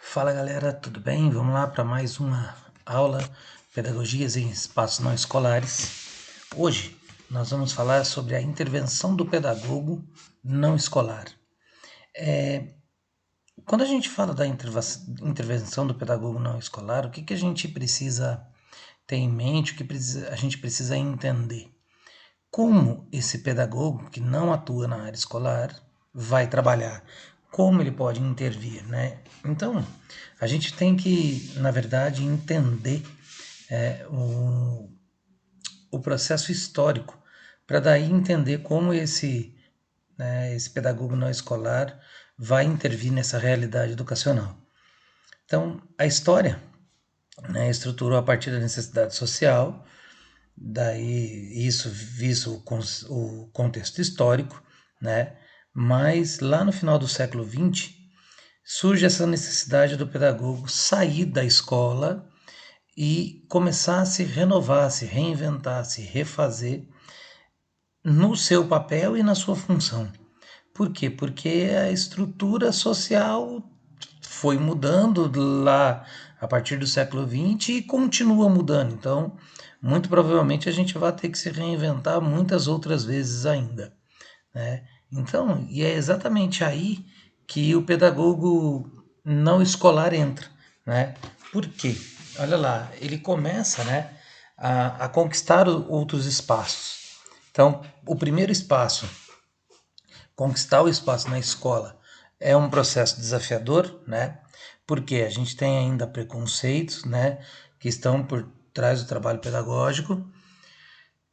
Fala galera, tudo bem? Vamos lá para mais uma aula Pedagogias em Espaços Não Escolares. Hoje nós vamos falar sobre a intervenção do pedagogo não escolar. Quando a gente fala da intervenção do pedagogo não escolar, o que a gente precisa ter em mente, a gente precisa entender? Como esse pedagogo que não atua na área escolar vai trabalhar, como ele pode intervir, né? Então, a gente tem que, na verdade, entender o processo histórico para daí entender como esse pedagogo não escolar vai intervir nessa realidade educacional. Então, a história, né, estruturou a partir da necessidade social, daí isso visto o contexto histórico, né? Mas lá no final do século XX surge essa necessidade do pedagogo sair da escola e começar a se renovar, se reinventar, se refazer no seu papel e na sua função. Por quê? Porque a estrutura social foi mudando lá a partir do século XX e continua mudando. Então, muito provavelmente a gente vai ter que se reinventar muitas outras vezes ainda, né? Então, e é exatamente aí que o pedagogo não escolar entra, né? Por quê? Olha lá, ele começa, né, a conquistar outros espaços. Então, o primeiro espaço, conquistar o espaço na escola, é um processo desafiador, né? Porque a gente tem ainda preconceitos, né, que estão por trás do trabalho pedagógico.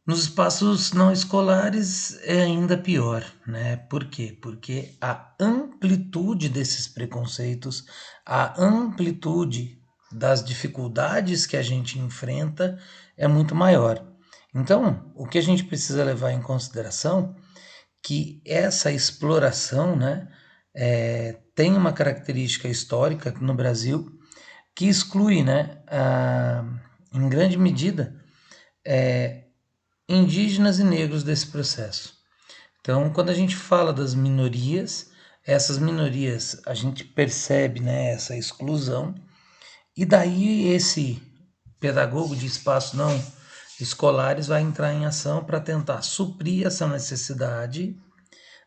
Nos espaços não escolares é ainda pior, né? Por quê? Porque a amplitude desses preconceitos, a amplitude das dificuldades que a gente enfrenta é muito maior. Então, o que a gente precisa levar em consideração que essa exploração, né, tem uma característica histórica no Brasil que exclui, né, em grande medida, indígenas e negros desse processo. Então, quando a gente fala das minorias, essas minorias a gente percebe, né, essa exclusão, e daí esse pedagogo de espaços não escolares vai entrar em ação para tentar suprir essa necessidade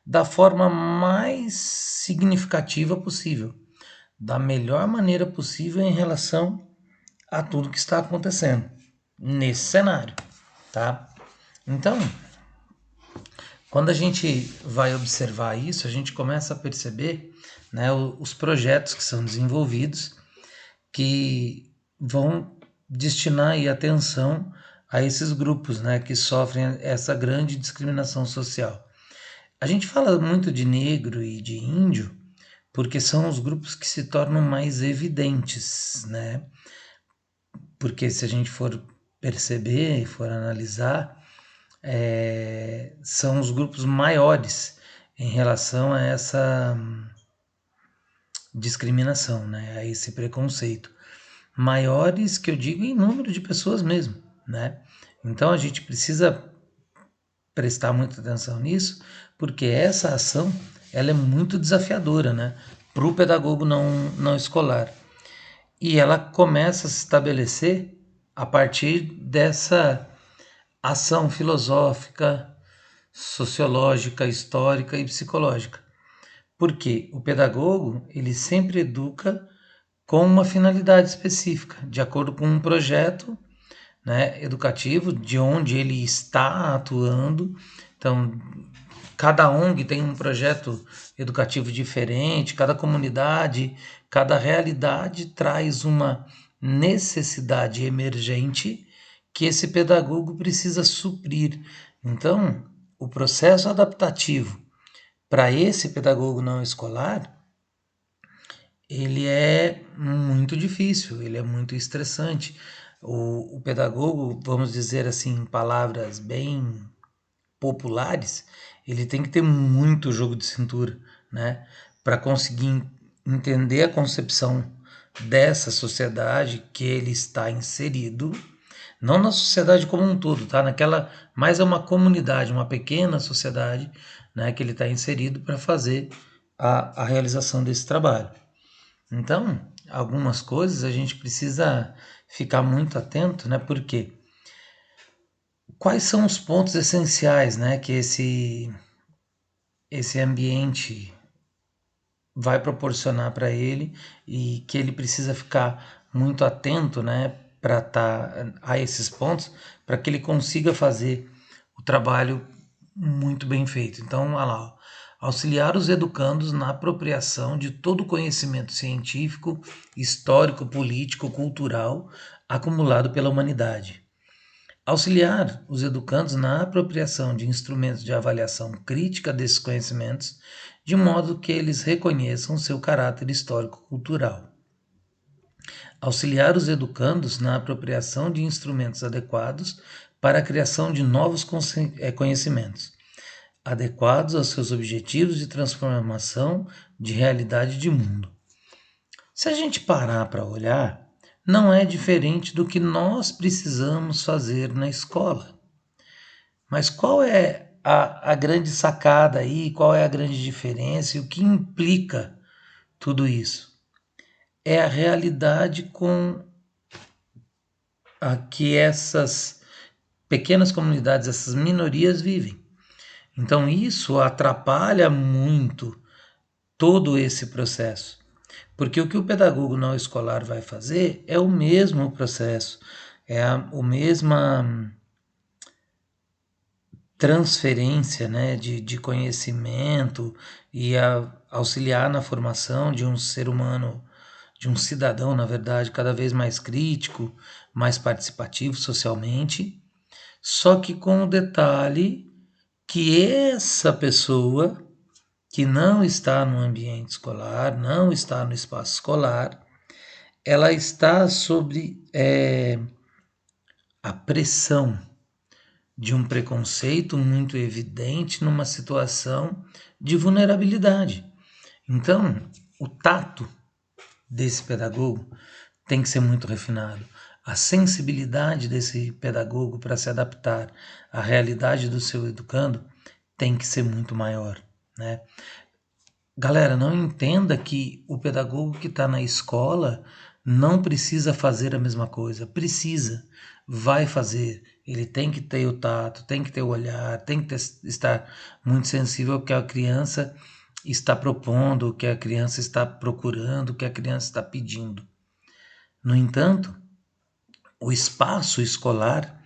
da forma mais significativa possível, da melhor maneira possível em relação a tudo que está acontecendo nesse cenário, tá? Então, quando a gente vai observar isso, a gente começa a perceber, né, os projetos que são desenvolvidos que vão destinar aí atenção a esses grupos, né, que sofrem essa grande discriminação social. A gente fala muito de negro e de índio porque são os grupos que se tornam mais evidentes, né? Porque se a gente for perceber e for analisar, são os grupos maiores em relação a essa discriminação, né? A esse preconceito. Maiores que eu digo em número de pessoas mesmo, né? Então a gente precisa prestar muita atenção nisso, porque essa ação ela é muito desafiadora, né? Para o pedagogo não escolar. E ela começa a se estabelecer a partir dessa ação filosófica, sociológica, histórica e psicológica. Porque o pedagogo, ele sempre educa com uma finalidade específica, de acordo com um projeto, né, educativo, de onde ele está atuando. Então, cada ONG tem um projeto educativo diferente, cada comunidade, cada realidade traz uma necessidade emergente que esse pedagogo precisa suprir. Então, o processo adaptativo para esse pedagogo não escolar, ele é muito difícil, ele é muito estressante. O pedagogo, vamos dizer assim, em palavras bem populares, ele tem que ter muito jogo de cintura, né, para conseguir entender a concepção dessa sociedade que ele está inserido, não na sociedade como um todo, tá? Naquela, mas é uma comunidade, uma pequena sociedade, né, que ele está inserido para fazer a realização desse trabalho. Então, algumas coisas, a gente precisa ficar muito atento, né? Porque quais são os pontos essenciais, né, que esse ambiente vai proporcionar para ele e que ele precisa ficar muito atento, né, para estar a esses pontos, para que ele consiga fazer o trabalho muito bem feito. Então, olha lá, ó, auxiliar os educandos na apropriação de todo o conhecimento científico, histórico, político, cultural acumulado pela humanidade. Auxiliar os educandos na apropriação de instrumentos de avaliação crítica desses conhecimentos, de modo que eles reconheçam seu caráter histórico-cultural. Auxiliar os educandos na apropriação de instrumentos adequados para a criação de novos conhecimentos, adequados aos seus objetivos de transformação de realidade de mundo. Se a gente parar para olhar, não é diferente do que nós precisamos fazer na escola. Mas qual é a grande sacada aí? Qual é a grande diferença e o que implica tudo isso? É a realidade com a que essas pequenas comunidades, essas minorias vivem. Então isso atrapalha muito todo esse processo. Porque o que o pedagogo não escolar vai fazer é o mesmo processo, é a mesma transferência, né, de conhecimento e auxiliar na formação de um ser humano, de um cidadão, na verdade, cada vez mais crítico, mais participativo socialmente, só que com o detalhe que essa pessoa que não está no ambiente escolar, não está no espaço escolar, ela está sob a pressão de um preconceito muito evidente numa situação de vulnerabilidade. Então, o tato desse pedagogo tem que ser muito refinado. A sensibilidade desse pedagogo para se adaptar à realidade do seu educando tem que ser muito maior, né? Galera, não entenda que o pedagogo que está na escola não precisa fazer a mesma coisa. Precisa, vai fazer. Ele tem que ter o tato, tem que ter o olhar, tem que estar muito sensível ao que a criança está propondo, o que a criança está procurando, o que a criança está pedindo. No entanto, o espaço escolar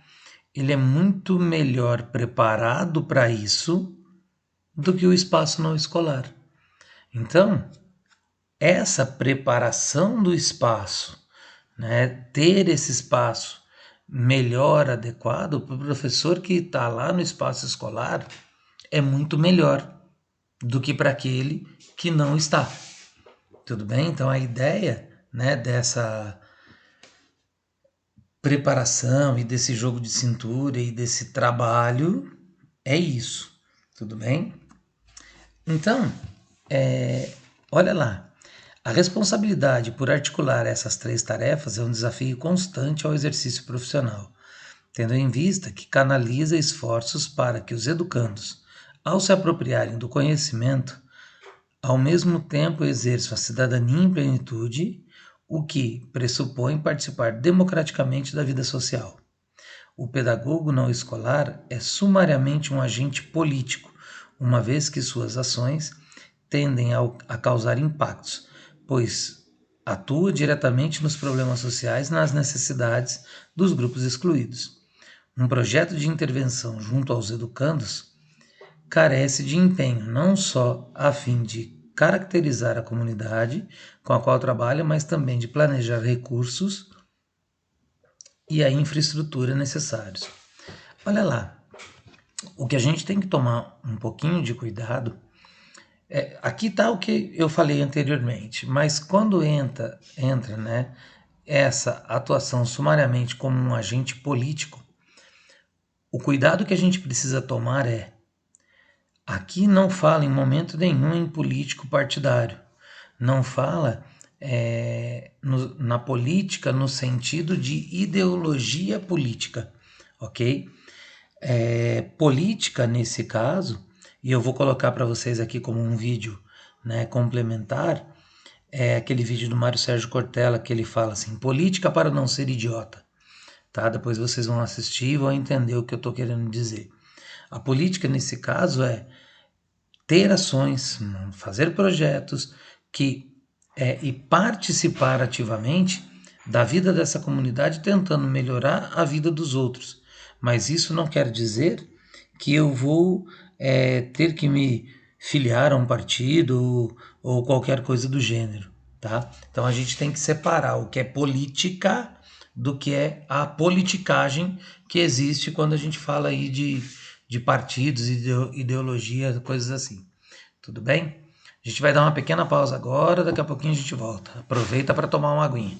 ele é muito melhor preparado para isso do que o espaço não escolar. Então, essa preparação do espaço, né, ter esse espaço melhor adequado para o professor que está lá no espaço escolar é muito melhor do que para aquele que não está. Tudo bem? Então a ideia, né, dessa preparação e desse jogo de cintura e desse trabalho é isso. Tudo bem? Então, olha lá. A responsabilidade por articular essas três tarefas é um desafio constante ao exercício profissional, tendo em vista que canaliza esforços para que os educandos, ao se apropriarem do conhecimento, ao mesmo tempo exerçam a cidadania em plenitude, o que pressupõe participar democraticamente da vida social. O pedagogo não escolar é sumariamente um agente político, uma vez que suas ações tendem a causar impactos, pois atua diretamente nos problemas sociais e nas necessidades dos grupos excluídos. Um projeto de intervenção junto aos educandos carece de empenho não só a fim de caracterizar a comunidade com a qual trabalha, mas também de planejar recursos e a infraestrutura necessários. Olha lá, o que a gente tem que tomar um pouquinho de cuidado aqui está o que eu falei anteriormente, mas quando entra, né, essa atuação sumariamente como um agente político, o cuidado que a gente precisa tomar é: aqui não fala em momento nenhum em político partidário, não fala na política no sentido de ideologia política, ok? Política nesse caso, e eu vou colocar para vocês aqui como um vídeo, né, complementar, é aquele vídeo do Mário Sérgio Cortella que ele fala assim: política para não ser idiota. Tá? Depois vocês vão assistir e vão entender o que eu estou querendo dizer. A política, nesse caso, é ter ações, fazer projetos e participar ativamente da vida dessa comunidade, tentando melhorar a vida dos outros. Mas isso não quer dizer que eu vou ter que me filiar a um partido ou qualquer coisa do gênero. Tá? Então a gente tem que separar o que é política do que é a politicagem que existe quando a gente fala aí de partidos, ideologia, coisas assim. Tudo bem? A gente vai dar uma pequena pausa agora, daqui a pouquinho a gente volta. Aproveita para tomar uma aguinha.